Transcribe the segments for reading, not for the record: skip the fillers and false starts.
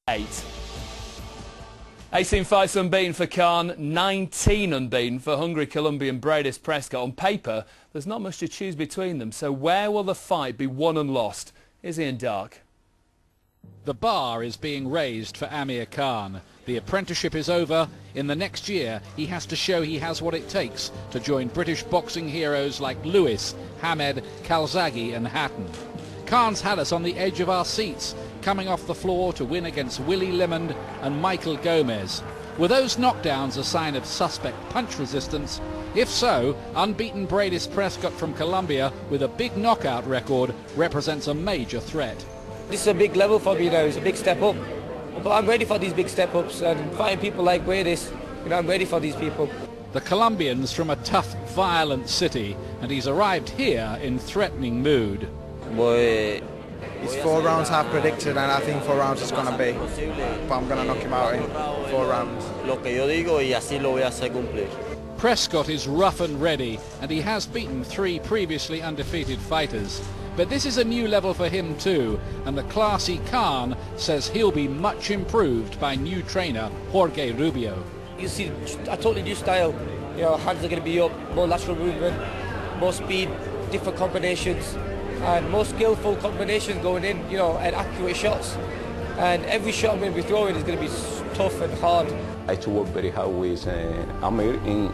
8. 18 fights unbeaten for Khan, 19 unbeaten for hungry Colombian Breidis Prescott. On paper, there's not much to choose between them, so where will the fight be won and lost? Here's Ian Dark. The bar is being raised for Amir Khan. The apprenticeship is over. In the next year, he has to show he has what it takes to join British boxing heroes like Lewis, Hamed, Calzaghe and Hatton. Khan's had us on the edge of our seats, coming off the floor to win against Willie Limond and Michael Gomez. Were those knockdowns a sign of suspect punch resistance? If so, unbeaten Breidis Prescott from Colombia with a big knockout record represents a major threat. This is a big level for me now, it's a big step up. But I'm ready for these big step ups, and fighting people like Breidis, I'm ready for these people. The Colombian's from a tough, violent city, and he's arrived here in threatening mood. It's 4 rounds half predicted, and I think 4 rounds is going to be. But I'm going to knock him out in 4 rounds. Prescott is rough and ready, and he has beaten 3 previously undefeated fighters. But this is a new level for him too, and the classy Khan says he'll be much improved by new trainer Jorge Rubio. You see a totally new style. Hands are going to be up, more lateral movement, more speed, different combinations, and more skillful combinations going in, and accurate shots. And every shot I'm going to be throwing is going to be tough and hard. I had to work very hard with Amir in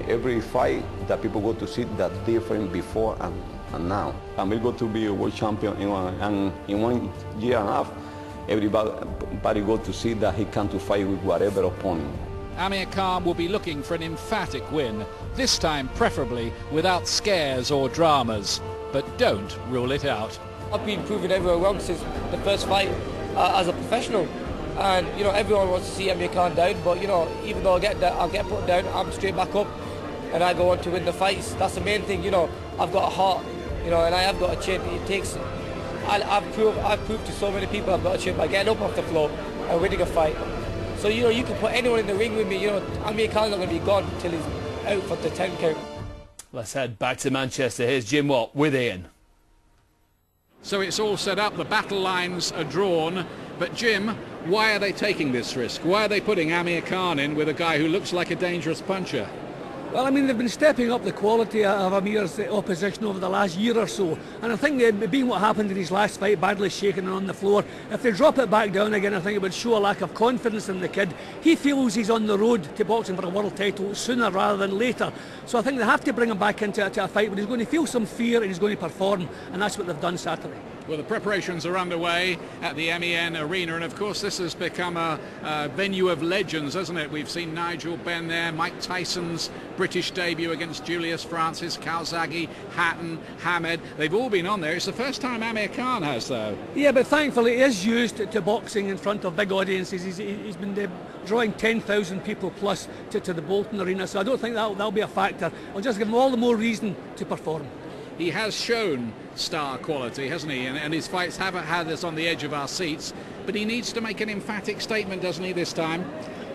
every fight that people go to see that's different before and now. Amir got to be a world champion in 1 year and a half. Everybody got to see that he can to fight with whatever opponent. Amir Khan will be looking for an emphatic win, this time preferably without scares or dramas. But don't rule it out. I've been proving everyone wrong since the first fight as a professional. And everyone wants to see Amir Khan down, but even though I'll get put down, I'm straight back up and I go on to win the fights. That's the main thing. I've got a heart, and I have got a chin. It takes. I've proved to so many people I've got a chin by getting up off the floor and winning a fight. So you can put anyone in the ring with me. Amir Khan's not going to be gone until he's out for the 10 count. Let's head back to Manchester. Here's Jim Watt with Ian. So it's all set up, the battle lines are drawn, but Jim, why are they taking this risk? Why are they putting Amir Khan in with a guy who looks like a dangerous puncher? Well, they've been stepping up the quality of Amir's opposition over the last year or so, and I think being what happened in his last fight, badly shaken and on the floor, if they drop it back down again, I think it would show a lack of confidence in the kid. He feels he's on the road to boxing for a world title sooner rather than later, so I think they have to bring him back into a fight where he's going to feel some fear and he's going to perform, and that's what they've done Saturday. Well, the preparations are underway at the MEN Arena, and of course this has become a venue of legends, hasn't it? We've seen Nigel Benn there, Mike Tyson's British debut against Julius Francis, Calzaghe, Hatton, Hamed. They've all been on there. It's the first time Amir Khan has, though. Yeah, but thankfully he is used to boxing in front of big audiences. He's been drawing 10,000 people plus to the Bolton Arena, so I don't think that'll be a factor. I'll just give him all the more reason to perform. He has shown star quality, hasn't he? And his fights haven't had us on the edge of our seats, but he needs to make an emphatic statement, doesn't he, this time?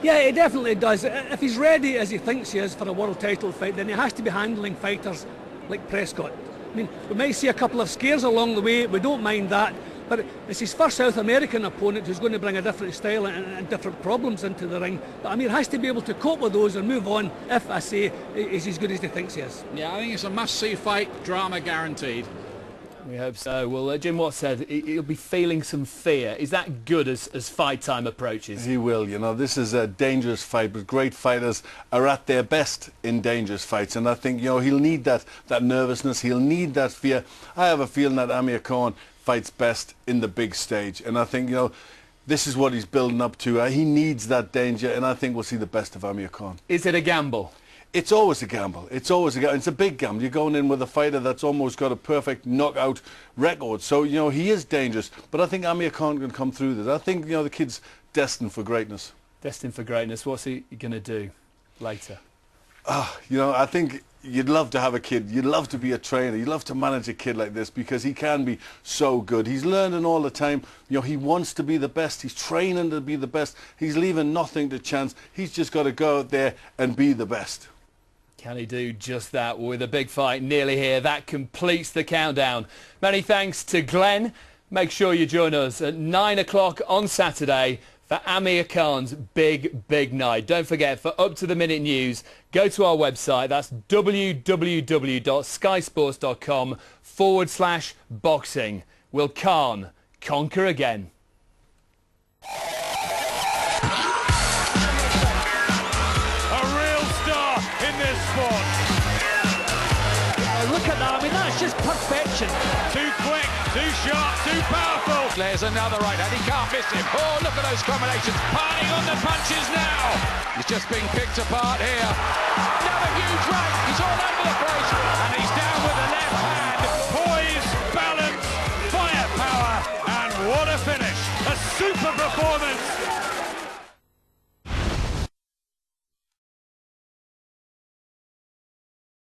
Yeah, he definitely does. If he's ready as he thinks he is for a world title fight, then he has to be handling fighters like Prescott. We might see a couple of scares along the way, we don't mind that, but it's his first South American opponent who's going to bring a different style and different problems into the ring. But Amir has to be able to cope with those and move on if, I say, he's as good as he thinks he is. Yeah, I think it's a must-see fight, drama guaranteed. We hope so. Well, Jim Watt said he'll be feeling some fear. Is that good as fight time approaches? He will. This is a dangerous fight, but great fighters are at their best in dangerous fights, and I think he'll need that nervousness, he'll need that fear. I have a feeling that Amir Khan fights best in the big stage, and I think this is what he's building up to. He needs that danger, and I think we'll see the best of Amir Khan. Is it a gamble? It's always a gamble. It's always a gamble. It's a big gamble. You're going in with a fighter that's almost got a perfect knockout record. So, he is dangerous. But I think Amir Khan can come through this. I think, the kid's destined for greatness. Destined for greatness. What's he going to do later? I think you'd love to have a kid. You'd love to be a trainer. You'd love to manage a kid like this because he can be so good. He's learning all the time. He wants to be the best. He's training to be the best. He's leaving nothing to chance. He's just got to go out there and be the best. Can he do just that with a big fight nearly here? That completes the countdown. Many thanks to Glenn, Make sure you join us at 9 o'clock on Saturday for Amir Khan's big night. Don't forget, for up-to-the-minute news, go to our website. That's www.skysports.com/boxing. Will Khan conquer again? A real star in this sport. Look at that, I mean, that's just perfection. Too quick, too sharp, too powerful. There's another right hand. He can't miss him. Oh, look at those combinations. Piling on the punches now. He's just being picked apart here. Another huge right. He's all over the place. And he's down with the left hand. Poise, balance, firepower, and what a finish. A super performance